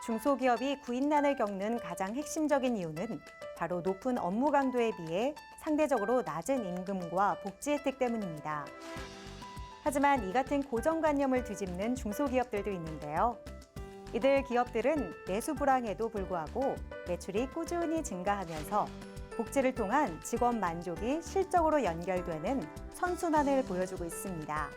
중소기업이 구인난을 겪는 가장 핵심적인 이유는 바로 높은 업무 강도에 비해 상대적으로 낮은 임금과 복지 혜택 때문입니다. 하지만 이 같은 고정관념을 뒤집는 중소기업들도 있는데요. 이들 기업들은 내수 불황에도 불구하고 매출이 꾸준히 증가하면서 복지를 통한 직원 만족이 실적으로 연결되는 선순환을 보여주고 있습니다.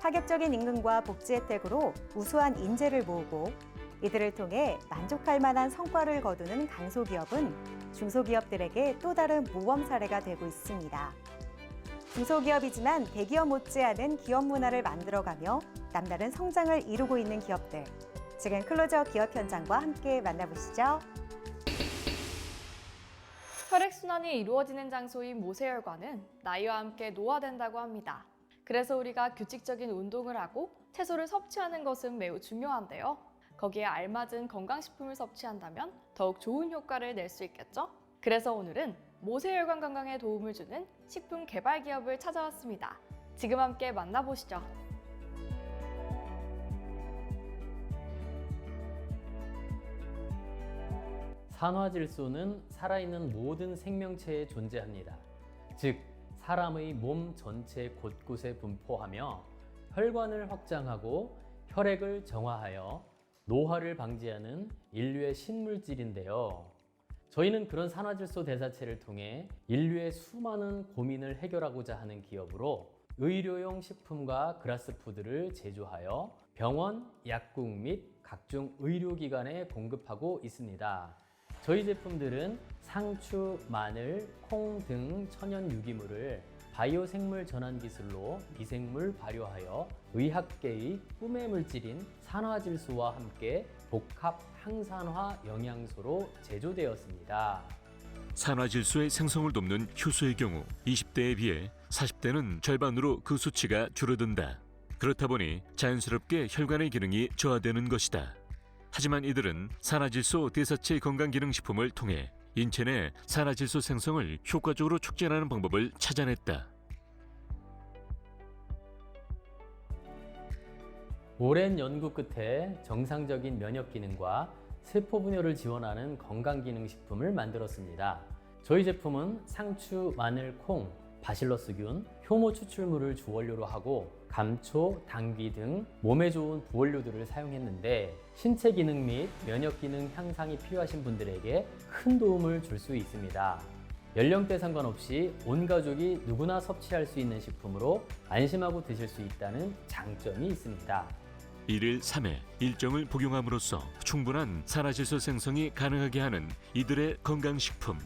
파격적인 임금과 복지 혜택으로 우수한 인재를 모으고 이들을 통해 만족할 만한 성과를 거두는 강소기업은 중소기업들에게 또 다른 모범 사례가 되고 있습니다. 중소기업이지만 대기업 못지않은 기업 문화를 만들어가며 남다른 성장을 이루고 있는 기업들. 지금 클로즈업 기업 현장과 함께 만나보시죠. 혈액순환이 이루어지는 장소인 모세혈관은 나이와 함께 노화된다고 합니다. 그래서 우리가 규칙적인 운동을 하고 채소를 섭취하는 것은 매우 중요한데요. 거기에 알맞은 건강식품을 섭취한다면 더욱 좋은 효과를 낼 수 있겠죠? 그래서 오늘은 모세혈관 건강에 도움을 주는 식품 개발 기업을 찾아왔습니다. 지금 함께 만나보시죠. 산화질소는 살아있는 모든 생명체에 존재합니다. 즉, 사람의 몸 전체 곳곳에 분포하며 혈관을 확장하고 혈액을 정화하여 노화를 방지하는 인류의 신물질인데요. 저희는 그런 산화질소 대사체를 통해 인류의 수많은 고민을 해결하고자 하는 기업으로 의료용 식품과 그라스푸드를 제조하여 병원, 약국 및 각종 의료기관에 공급하고 있습니다. 저희 제품들은 상추, 마늘, 콩 등 천연 유기물을 바이오 생물 전환 기술로 미생물 발효하여 의학계의 꿈의 물질인 산화질소와 함께 복합 항산화 영양소로 제조되었습니다. 산화질소의 생성을 돕는 효소의 경우 20대에 비해 40대는 절반으로 그 수치가 줄어든다. 그렇다 보니 자연스럽게 혈관의 기능이 저하되는 것이다. 하지만 이들은 산화질소 대사체 건강기능식품을 통해 인체 내 산화질소 생성을 효과적으로 촉진하는 방법을 찾아냈다. 오랜 연구 끝에 정상적인 면역 기능과 세포 분열을 지원하는 건강기능식품을 만들었습니다. 저희 제품은 상추, 마늘, 콩, 바실러스균, 효모 추출물을 주원료로 하고 감초, 당귀 등 몸에 좋은 부원료들을 사용했는데 신체 기능 및 면역 기능 향상이 필요하신 분들에게 큰 도움을 줄 수 있습니다. 연령대 상관없이 온 가족이 누구나 섭취할 수 있는 식품으로 안심하고 드실 수 있다는 장점이 있습니다. 1일 3회 일정을 복용함으로써 충분한 산화질소 생성이 가능하게 하는 이들의 건강식품.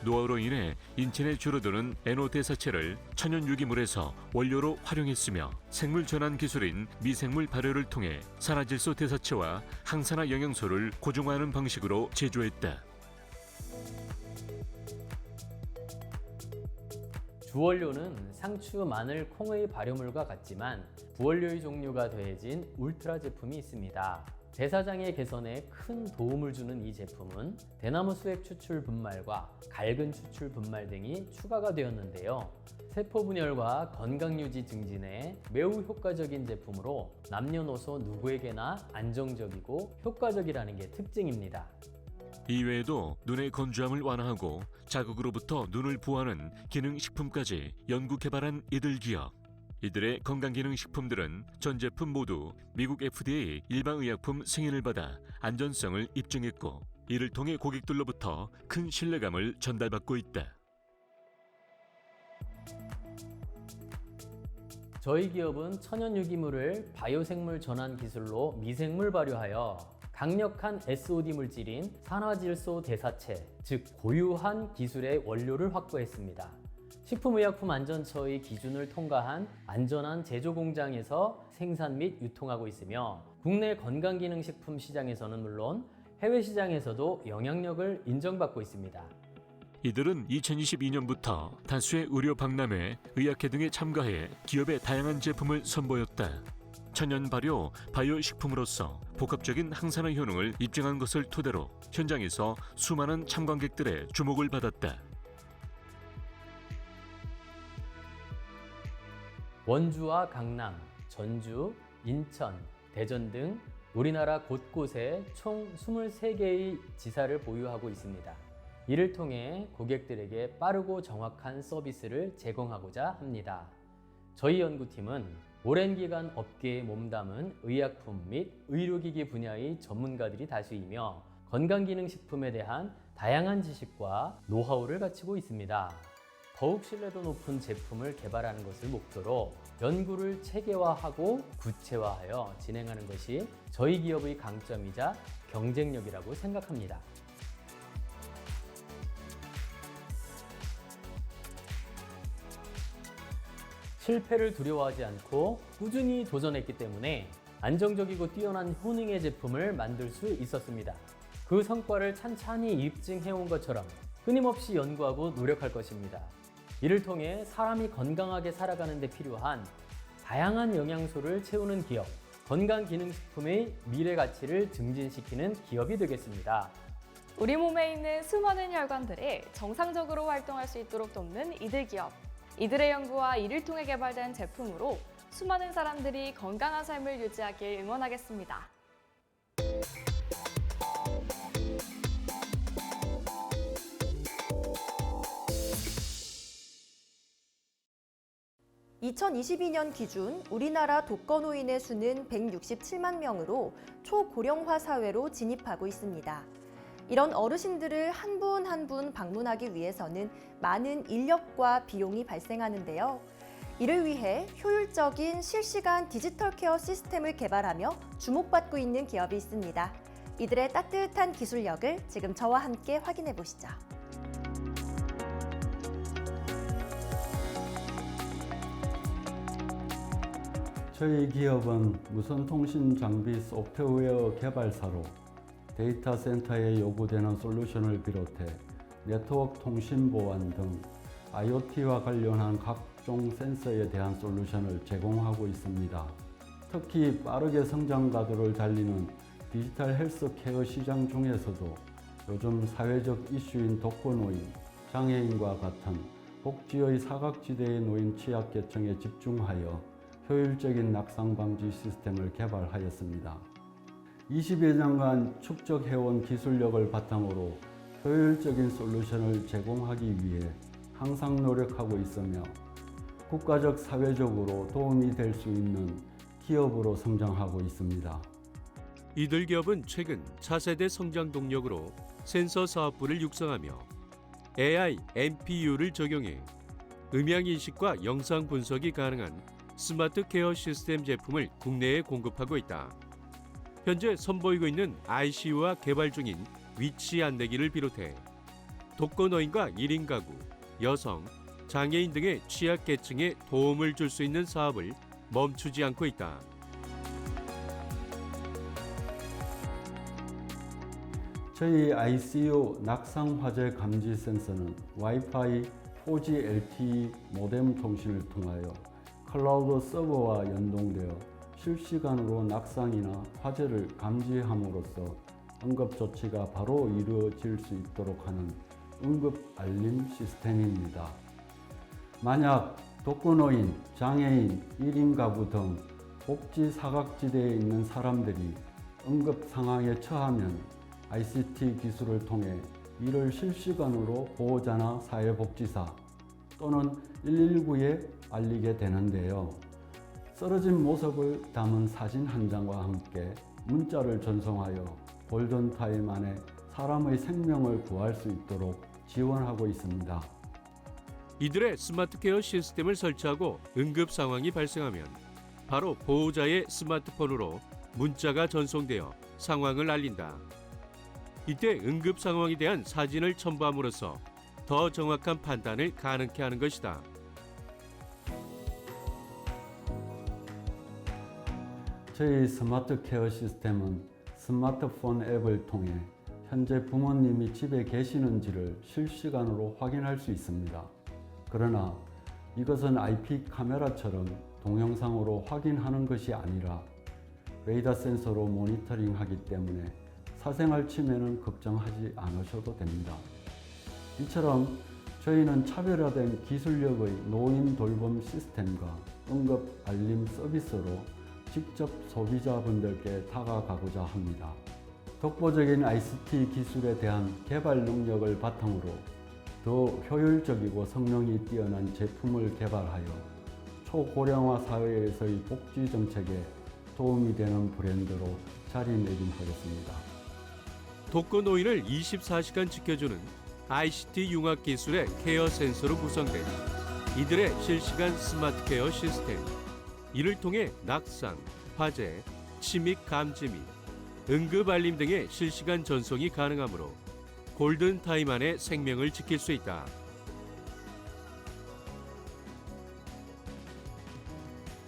노화로 인해 인체 내 줄어드는 NO 대사체를 천연 유기물에서 원료로 활용했으며 생물 전환 기술인 미생물 발효를 통해 산화질소 대사체와 항산화 영양소를 고정화하는 방식으로 제조했다. 주원료는 상추, 마늘, 콩의 발효물과 같지만 부원료의 종류가 더해진 울트라 제품이 있습니다. 대사장의 개선에 큰 도움을 주는 이 제품은 대나무 수액 추출 분말과 갈근 추출 분말 등이 추가가 되었는데요. 세포 분열과 건강 유지 증진에 매우 효과적인 제품으로 남녀노소 누구에게나 안정적이고 효과적이라는 게 특징입니다. 이외에도 눈의 건조함을 완화하고 자극으로부터 눈을 보호하는 기능식품까지 연구 개발한 이들 기업. 이들의 건강기능식품들은 전 제품 모두 미국 FDA 일반의약품 승인을 받아 안전성을 입증했고 이를 통해 고객들로부터 큰 신뢰감을 전달받고 있다. 저희 기업은 천연 유기물을 바이오 생물 전환 기술로 미생물 발효하여 강력한 SOD 물질인 산화질소 대사체, 즉 고유한 기술의 원료를 확보했습니다. 식품의약품안전처의 기준을 통과한 안전한 제조 공장에서 생산 및 유통하고 있으며 국내 건강기능식품 시장에서는 물론 해외 시장에서도 영향력을 인정받고 있습니다. 이들은 2022년부터 다수의 의료 박람회, 의학회 등에 참가해 기업의 다양한 제품을 선보였다. 천연 발효, 바이오 식품으로서 복합적인 항산화 효능을 입증한 것을 토대로 현장에서 수많은 참관객들의 주목을 받았다. 원주와 강남, 전주, 인천, 대전 등 우리나라 곳곳에 총 23개의 지사를 보유하고 있습니다. 이를 통해 고객들에게 빠르고 정확한 서비스를 제공하고자 합니다. 저희 연구팀은 오랜 기간 업계에 몸담은 의약품 및 의료기기 분야의 전문가들이 다수이며 건강기능식품에 대한 다양한 지식과 노하우를 갖추고 있습니다. 더욱 신뢰도 높은 제품을 개발하는 것을 목표로 연구를 체계화하고 구체화하여 진행하는 것이 저희 기업의 강점이자 경쟁력이라고 생각합니다. 실패를 두려워하지 않고 꾸준히 도전했기 때문에 안정적이고 뛰어난 효능의 제품을 만들 수 있었습니다. 그 성과를 찬찬히 입증해온 것처럼 끊임없이 연구하고 노력할 것입니다. 이를 통해 사람이 건강하게 살아가는 데 필요한 다양한 영양소를 채우는 기업, 건강기능식품의 미래 가치를 증진시키는 기업이 되겠습니다. 우리 몸에 있는 수많은 혈관들이 정상적으로 활동할 수 있도록 돕는 이들 기업. 이들의 연구와 이를 통해 개발된 제품으로 수많은 사람들이 건강한 삶을 유지하길 응원하겠습니다. (2022년) 기준 우리나라 독거노인의 수는 167만 명으로 초고령화 사회로 진입하고 있습니다. 이런 어르신들을 한 분 한 분 방문하기 위해서는 많은 인력과 비용이 발생하는데요. 이를 위해 효율적인 실시간 디지털 케어 시스템을 개발하며 주목받고 있는 기업이 있습니다. 이들의 따뜻한 기술력을 지금 저와 함께 확인해 보시죠. 저희 기업은 무선통신 장비 소프트웨어 개발사로 데이터 센터에 요구되는 솔루션을 비롯해 네트워크 통신 보안 등 IoT와 관련한 각종 센서에 대한 솔루션을 제공하고 있습니다. 특히 빠르게 성장 가도를 달리는 디지털 헬스케어 시장 중에서도 요즘 사회적 이슈인 독거노인, 장애인과 같은 복지의 사각지대에 놓인 취약계층에 집중하여 효율적인 낙상 방지 시스템을 개발하였습니다. 20여 년간 축적해온 기술력을 바탕으로 효율적인 솔루션을 제공하기 위해 항상 노력하고 있으며 국가적, 사회적으로 도움이 될 수 있는 기업으로 성장하고 있습니다. 이들 기업은 최근 차세대 성장 동력으로 센서 사업부를 육성하며 AI, NPU를 적용해 음향인식과 영상 분석이 가능한 스마트 케어 시스템 제품을 국내에 공급하고 있다. 현재 선보이고 있는 ICU와 개발 중인 위치 안내기를 비롯해 독거노인과 1인 가구, 여성, 장애인 등의 취약계층에 도움을 줄 수 있는 사업을 멈추지 않고 있다. 저희 ICU 낙상 화재 감지 센서는 와이파이 4G LTE 모뎀 통신을 통하여 클라우드 서버와 연동되어 실시간으로 낙상이나 화재를 감지함으로써 응급 조치가 바로 이루어질 수 있도록 하는 응급 알림 시스템입니다. 만약 독거노인, 장애인, 1인 가구 등 복지 사각지대에 있는 사람들이 응급 상황에 처하면 ICT 기술을 통해 이를 실시간으로 보호자나 사회복지사 또는 119에 알리게 되는데요. 쓰러진 모습을 담은 사진 한 장과 함께 문자를 전송하여 골든타임 안에 사람의 생명을 구할 수 있도록 지원하고 있습니다. 이들의 스마트 케어 시스템을 설치하고 응급 상황이 발생하면 바로 보호자의 스마트폰으로 문자가 전송되어 상황을 알린다. 이때 응급 상황에 대한 사진을 첨부함으로써 더 정확한 판단을 가능케 하는 것이다. 저희 스마트 케어 시스템은 스마트폰 앱을 통해 현재 부모님이 집에 계시는지를 실시간으로 확인할 수 있습니다. 그러나 이것은 IP 카메라처럼 동영상으로 확인하는 것이 아니라 레이더 센서로 모니터링하기 때문에 사생활 침해는 걱정하지 않으셔도 됩니다. 이처럼 저희는 차별화된 기술력의 노인 돌봄 시스템과 응급 알림 서비스로 직접 소비자분들께 다가가고자 합니다. 독보적인 ICT 기술에 대한 개발 능력을 바탕으로 더 효율적이고 성능이 뛰어난 제품을 개발하여 초고령화 사회에서의 복지 정책에 도움이 되는 브랜드로 자리매김하겠습니다. 독거노인을 24시간 지켜주는 ICT 융합 기술의 케어 센서로 구성된 이들의 실시간 스마트 케어 시스템. 이를 통해 낙상, 화재, 침입 감지 및 응급 알림 등의 실시간 전송이 가능하므로 골든타임 안에 생명을 지킬 수 있다.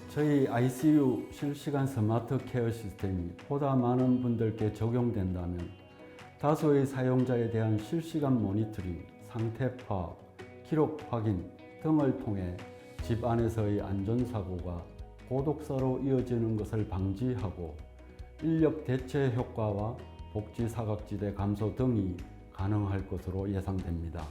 저희 ICU 실시간 스마트 케어 시스템이 보다 많은 분들께 적용된다면 다수의 사용자에 대한 실시간 모니터링, 상태 파악, 기록 확인 등을 통해 집 안에서의 안전사고가 고독사로 이어지는 것을 방지하고 인력 대체 효과와 복지 사각지대 감소 등이 가능할 것으로 예상됩니다.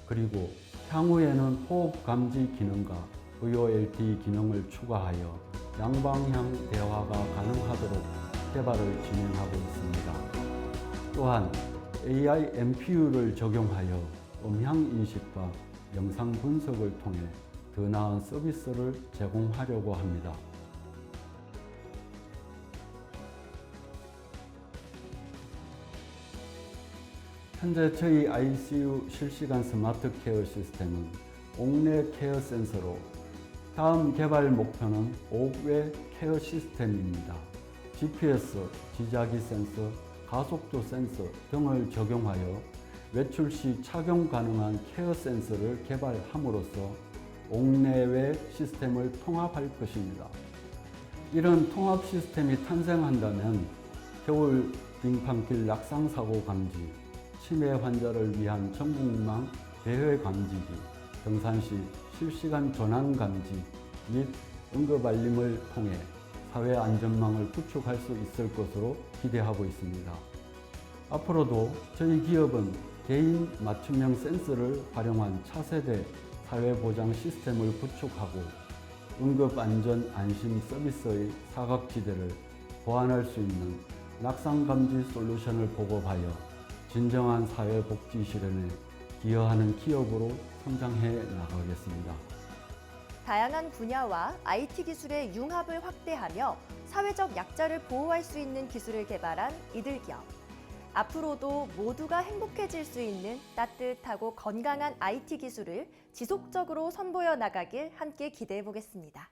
그리고 향후에는 호흡 감지 기능과 VoLTE 기능을 추가하여 양방향 대화가 가능하도록 개발을 진행하고 있습니다. 또한 AI MPU를 적용하여 음향 인식과 영상 분석을 통해 더 나은 서비스를 제공하려고 합니다. 현재 저희 ICU 실시간 스마트 케어 시스템은 옥내 케어 센서로 다음 개발 목표는 옥외 케어 시스템입니다. GPS, 지자기 센서, 가속도 센서 등을 적용하여 외출 시 착용 가능한 케어 센서를 개발함으로써 옥내외 시스템을 통합할 것입니다. 이런 통합 시스템이 탄생한다면 겨울 빙판길 낙상 사고 감지, 치매 환자를 위한 전국망 배회 감지기, 등산 시 실시간 조난 감지 및 응급 알림을 통해 사회 안전망을 구축할 수 있을 것으로 기대하고 있습니다. 앞으로도 저희 기업은 개인 맞춤형 센서를 활용한 차세대 사회보장 시스템을 구축하고 응급 안전 안심 서비스의 사각지대를 보완할 수 있는 낙상 감지 솔루션을 보급하여 진정한 사회복지 실현에 기여하는 기업으로 성장해 나가겠습니다. 다양한 분야와 IT 기술의 융합을 확대하며 사회적 약자를 보호할 수 있는 기술을 개발한 이들 기업. 앞으로도 모두가 행복해질 수 있는 따뜻하고 건강한 IT 기술을 지속적으로 선보여 나가길 함께 기대해 보겠습니다.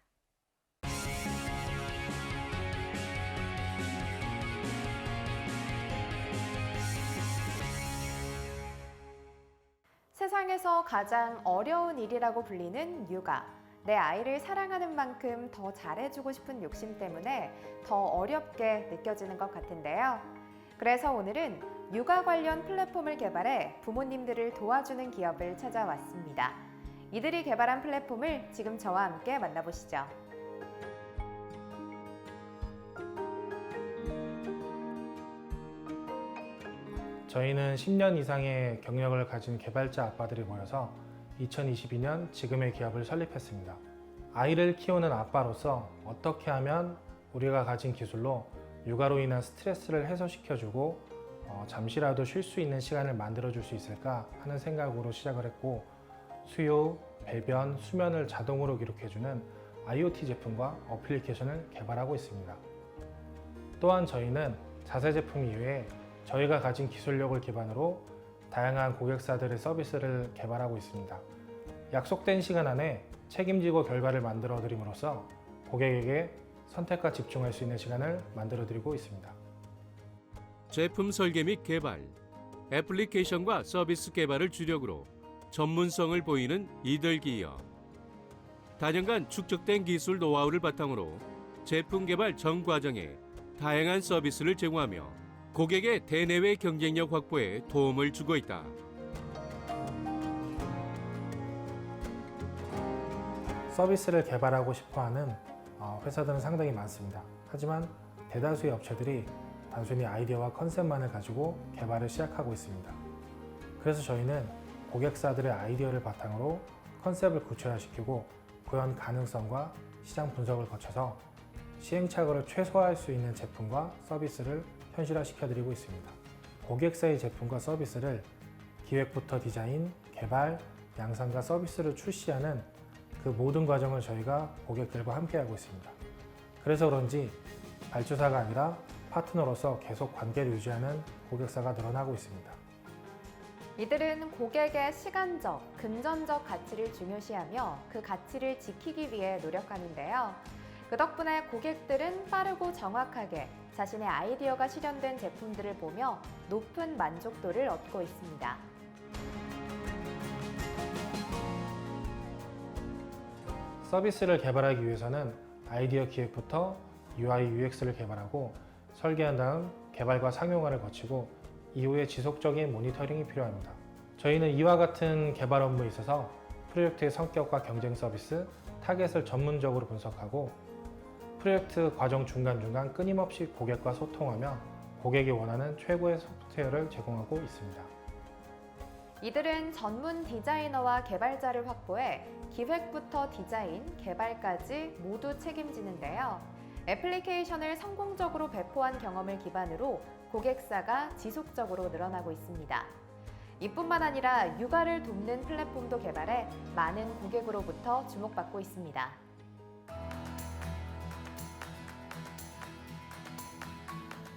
세상에서 가장 어려운 일이라고 불리는 육아. 내 아이를 사랑하는 만큼 더 잘해주고 싶은 욕심 때문에 더 어렵게 느껴지는 것 같은데요. 그래서 오늘은 육아 관련 플랫폼을 개발해 부모님들을 도와주는 기업을 찾아왔습니다. 이들이 개발한 플랫폼을 지금 저와 함께 만나보시죠. 저희는 10년 이상의 경력을 가진 개발자 아빠들이 모여서 2022년 지금의 기업을 설립했습니다. 아이를 키우는 아빠로서 어떻게 하면 우리가 가진 기술로 육아로 인한 스트레스를 해소시켜주고 잠시라도 쉴 수 있는 시간을 만들어줄 수 있을까 하는 생각으로 시작을 했고, 수유, 배변, 수면을 자동으로 기록해주는 IoT 제품과 어플리케이션을 개발하고 있습니다. 또한 저희는 자세 제품 이외에 저희가 가진 기술력을 기반으로 다양한 고객사들의 서비스를 개발하고 있습니다. 약속된 시간 안에 책임지고 결과를 만들어 드림으로써 고객에게 선택과 집중할 수 있는 시간을 만들어 드리고 있습니다. 제품 설계 및 개발, 애플리케이션과 서비스 개발을 주력으로 전문성을 보이는 이들 기업. 다년간 축적된 기술 노하우를 바탕으로 제품 개발 전 과정에 다양한 서비스를 제공하며 고객의 대내외 경쟁력 확보에 도움을 주고 있다. 서비스를 개발하고 싶어하는 회사들은 상당히 많습니다. 하지만 대다수의 업체들이 단순히 아이디어와 컨셉만을 가지고 개발을 시작하고 있습니다. 그래서 저희는 고객사들의 아이디어를 바탕으로 컨셉을 구체화시키고 구현 가능성과 시장 분석을 거쳐서 시행착오를 최소화할 수 있는 제품과 서비스를 현실화시켜드리고 있습니다. 고객사의 제품과 서비스를 기획부터 디자인, 개발, 양산과 서비스를 출시하는 그 모든 과정을 저희가 고객들과 함께하고 있습니다. 그래서 그런지 발주사가 아니라 파트너로서 계속 관계를 유지하는 고객사가 늘어나고 있습니다. 이들은 고객의 시간적, 금전적 가치를 중요시하며 그 가치를 지키기 위해 노력하는데요. 그 덕분에 고객들은 빠르고 정확하게 자신의 아이디어가 실현된 제품들을 보며 높은 만족도를 얻고 있습니다. 서비스를 개발하기 위해서는 아이디어 기획부터 UI, UX를 개발하고 설계한 다음 개발과 상용화를 거치고 이후에 지속적인 모니터링이 필요합니다. 저희는 이와 같은 개발 업무에 있어서 프로젝트의 성격과 경쟁 서비스, 타겟을 전문적으로 분석하고 프로젝트 과정 중간중간 끊임없이 고객과 소통하며 고객이 원하는 최고의 소프트웨어를 제공하고 있습니다. 이들은 전문 디자이너와 개발자를 확보해 기획부터 디자인, 개발까지 모두 책임지는데요. 애플리케이션을 성공적으로 배포한 경험을 기반으로 고객사가 지속적으로 늘어나고 있습니다. 이뿐만 아니라 육아를 돕는 플랫폼도 개발해 많은 고객으로부터 주목받고 있습니다.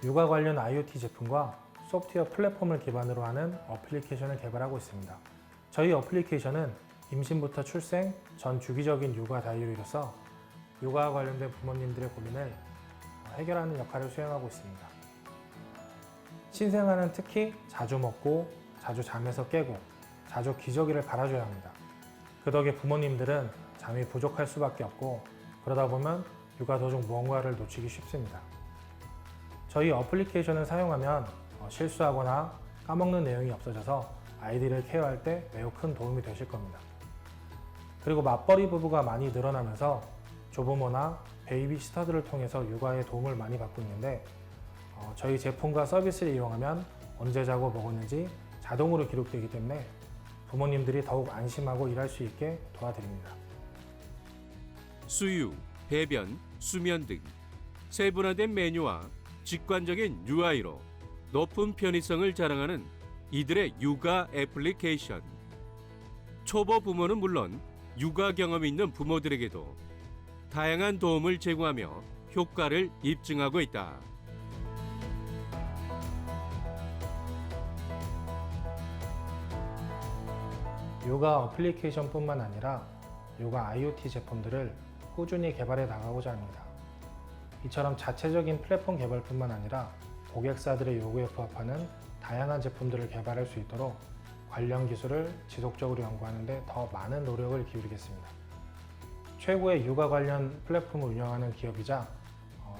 육아 관련 IoT 제품과 소프트웨어 플랫폼을 기반으로 하는 어플리케이션을 개발하고 있습니다. 저희 어플리케이션은 임신부터 출생 전 주기적인 육아 다이어리로서 육아와 관련된 부모님들의 고민을 해결하는 역할을 수행하고 있습니다. 신생아는 특히 자주 먹고 자주 잠에서 깨고 자주 기저귀를 갈아줘야 합니다. 그 덕에 부모님들은 잠이 부족할 수밖에 없고 그러다 보면 육아 도중 무언가를 놓치기 쉽습니다. 저희 어플리케이션을 사용하면 실수하거나 까먹는 내용이 없어져서 아이들을 케어할 때 매우 큰 도움이 되실 겁니다. 그리고 맞벌이 부부가 많이 늘어나면서 조부모나 베이비시터들을 통해서 육아에 도움을 많이 받고 있는데 저희 제품과 서비스를 이용하면 언제 자고 먹었는지 자동으로 기록되기 때문에 부모님들이 더욱 안심하고 일할 수 있게 도와드립니다. 수유, 배변, 수면 등 세분화된 메뉴와 직관적인 UI로 높은 편의성을 자랑하는 이들의 육아 애플리케이션. 초보 부모는 물론 육아 경험이 있는 부모들에게도 다양한 도움을 제공하며 효과를 입증하고 있다. 육아 어플리케이션뿐만 아니라 육아 IoT 제품들을 꾸준히 개발해 나가고자 합니다. 이처럼 자체적인 플랫폼 개발뿐만 아니라 고객사들의 요구에 부합하는 다양한 제품들을 개발할 수 있도록 관련 기술을 지속적으로 연구하는 데 더 많은 노력을 기울이겠습니다. 최고의 육아 관련 플랫폼을 운영하는 기업이자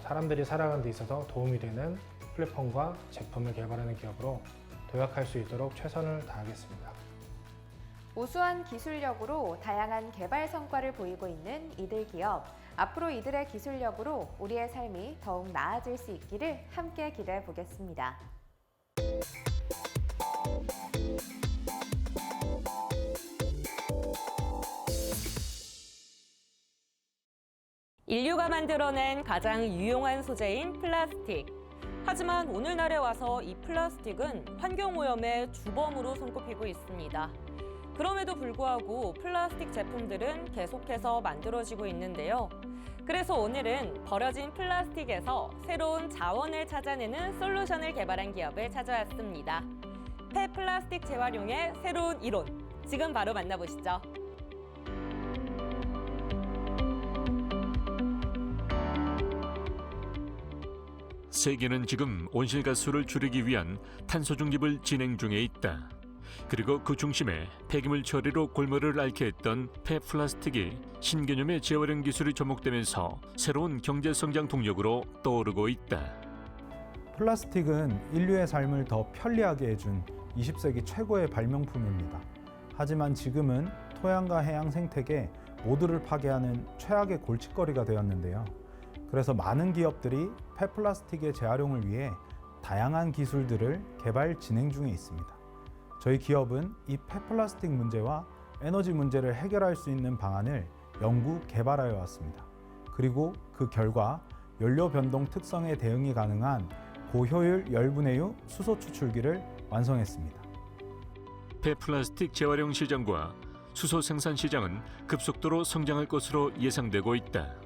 사람들이 살아가는 데 있어서 도움이 되는 플랫폼과 제품을 개발하는 기업으로 도약할 수 있도록 최선을 다하겠습니다. 우수한 기술력으로 다양한 개발 성과를 보이고 있는 이들 기업. 앞으로 이들의 기술력으로 우리의 삶이 더욱 나아질 수 있기를 함께 기대해 보겠습니다. 인류가 만들어낸 가장 유용한 소재인 플라스틱. 하지만 오늘날에 와서 이 플라스틱은 환경오염의 주범으로 손꼽히고 있습니다. 그럼에도 불구하고 플라스틱 제품들은 계속해서 만들어지고 있는데요. 그래서 오늘은 버려진 플라스틱에서 새로운 자원을 찾아내는 솔루션을 개발한 기업을 찾아왔습니다. 폐플라스틱 재활용의 새로운 이론, 지금 바로 만나보시죠. 세계는 지금 온실가스를 줄이기 위한 탄소 중립을 진행 중에 있다. 그리고 그 중심에 폐기물 처리로 골머리를 앓게 했던 폐플라스틱이 신개념의 재활용 기술이 접목되면서 새로운 경제 성장 동력으로 떠오르고 있다. 플라스틱은 인류의 삶을 더 편리하게 해준 20세기 최고의 발명품입니다. 하지만 지금은 토양과 해양 생태계 모두를 파괴하는 최악의 골칫거리가 되었는데요. 그래서 많은 기업들이 폐플라스틱의 재활용을 위해 다양한 기술들을 개발 진행 중에 있습니다. 저희 기업은 이 폐플라스틱 문제와 에너지 문제를 해결할 수 있는 방안을 연구 개발하여 왔습니다. 그리고 그 결과 연료 변동 특성에 대응이 가능한 고효율 열분해유 수소 추출기를 완성했습니다. 폐플라스틱 재활용 시장과 수소 생산 시장은 급속도로 성장할 것으로 예상되고 있다.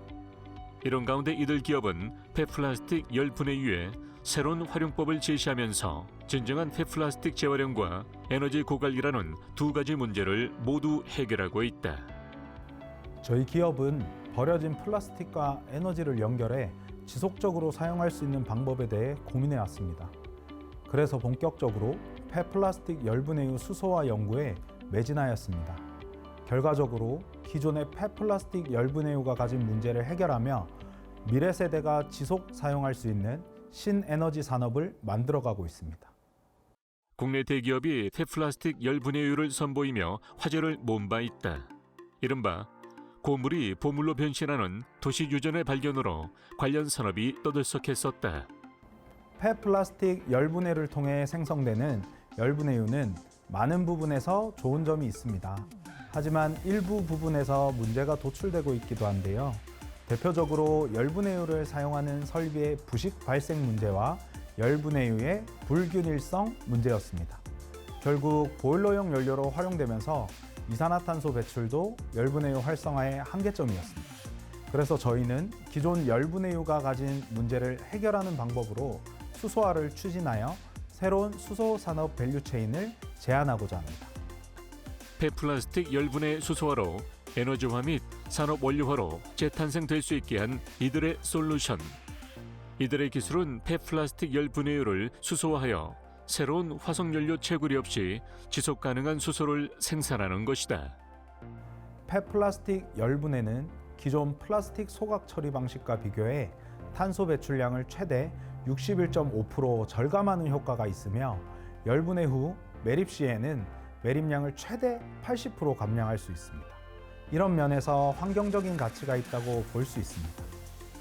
이런 가운데 이들 기업은 폐플라스틱 열분해유의 새로운 활용법을 제시하면서 진정한 폐플라스틱 재활용과 에너지 고갈이라는 두 가지 문제를 모두 해결하고 있다. 저희 기업은 버려진 플라스틱과 에너지를 연결해 지속적으로 사용할 수 있는 방법에 대해 고민해 왔습니다. 그래서 본격적으로 폐플라스틱 열분해유 수소화 연구에 매진하였습니다. 결과적으로 기존의 폐플라스틱 열분해유가 가진 문제를 해결하며 미래 세대가 지속 사용할 수 있는 신에너지 산업을 만들어가고 있습니다. 국내 대기업이 폐플라스틱 열분해유를 선보이며 화제를 모은 바 있다. 이른바 고물이 보물로 변신하는 도시 유전의 발견으로 관련 산업이 떠들썩했었다. 폐플라스틱 열분해를 통해 생성되는 열분해유는 많은 부분에서 좋은 점이 있습니다. 하지만 일부 부분에서 문제가 도출되고 있기도 한데요. 대표적으로 열분해유를 사용하는 설비의 부식 발생 문제와 열분해유의 불균일성 문제였습니다. 결국 보일러용 연료로 활용되면서 이산화탄소 배출도 열분해유 활성화의 한계점이었습니다. 그래서 저희는 기존 열분해유가 가진 문제를 해결하는 방법으로 수소화를 추진하여 새로운 수소 산업 밸류체인을 제안하고자 합니다. 폐플라스틱 열분해 수소화로 에너지화 및 산업 원료화로 재탄생될 수 있게 한 이들의 솔루션. 이들의 기술은 폐플라스틱 열분해유를 수소화하여 새로운 화석연료 채굴이 없이 지속 가능한 수소를 생산하는 것이다. 폐플라스틱 열분해는 기존 플라스틱 소각 처리 방식과 비교해 탄소 배출량을 최대 61.5% 절감하는 효과가 있으며 열분해 후 매립 시에는 매립량을 최대 80% 감량할 수 있습니다. 이런 면에서 환경적인 가치가 있다고 볼 수 있습니다.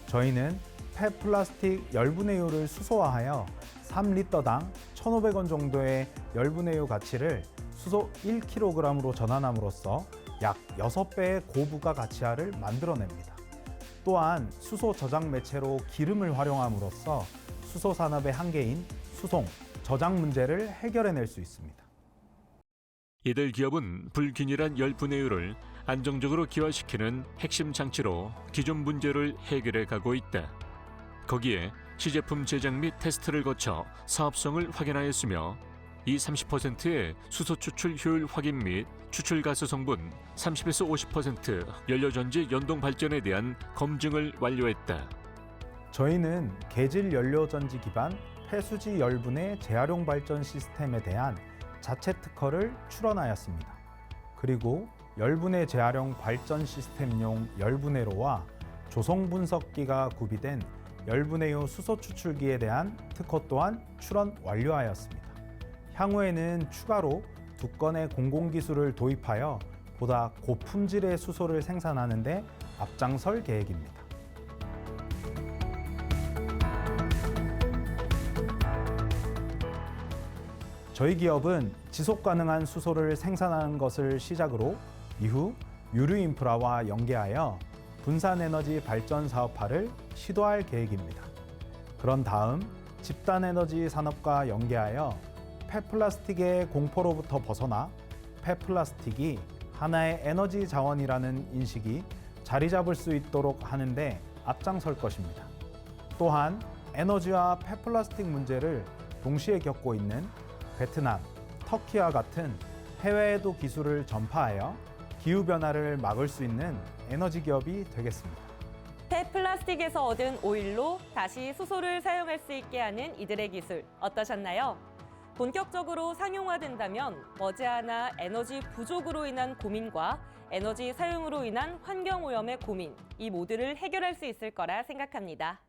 저희는 폐플라스틱 열분해유를 수소화하여 3리터당 1,500원 정도의 열분해유 가치를 수소 1kg으로 전환함으로써 약 6배의 고부가 가치화를 만들어냅니다. 또한 수소 저장 매체로 기름을 활용함으로써 수소 산업의 한계인 수송, 저장 문제를 해결해낼 수 있습니다. 이들 기업은 불균일한 열분해유를 안정적으로 기화시키는 핵심 장치로 기존 문제를 해결해 가고 있다. 거기에 시제품 제작 및 테스트를 거쳐 사업성을 확인하였으며 이 30%의 수소 추출 효율 확인 및 추출 가스 성분 30에서 50% 연료전지 연동 발전에 대한 검증을 완료했다. 저희는 계질 연료전지 기반 폐수지 열분해 재활용 발전 시스템에 대한 자체 특허를 출원하였습니다. 그리고 열분해 재활용 발전 시스템용 열분해로와 조성 분석기가 구비된 열분해유 수소 추출기에 대한 특허 또한 출원 완료하였습니다. 향후에는 추가로 2건의 공공기술을 도입하여 보다 고품질의 수소를 생산하는 데 앞장설 계획입니다. 저희 기업은 지속 가능한 수소를 생산하는 것을 시작으로 이후 유류 인프라와 연계하여 분산 에너지 발전 사업화를 시도할 계획입니다. 그런 다음 집단 에너지 산업과 연계하여 폐플라스틱의 공포로부터 벗어나 폐플라스틱이 하나의 에너지 자원이라는 인식이 자리 잡을 수 있도록 하는데 앞장설 것입니다. 또한 에너지와 폐플라스틱 문제를 동시에 겪고 있는 베트남, 터키와 같은 해외에도 기술을 전파하여 기후변화를 막을 수 있는 에너지 기업이 되겠습니다. 폐플라스틱에서 얻은 오일로 다시 수소를 사용할 수 있게 하는 이들의 기술 어떠셨나요? 본격적으로 상용화된다면 머지않아 에너지 부족으로 인한 고민과 에너지 사용으로 인한 환경오염의 고민, 이 모두를 해결할 수 있을 거라 생각합니다.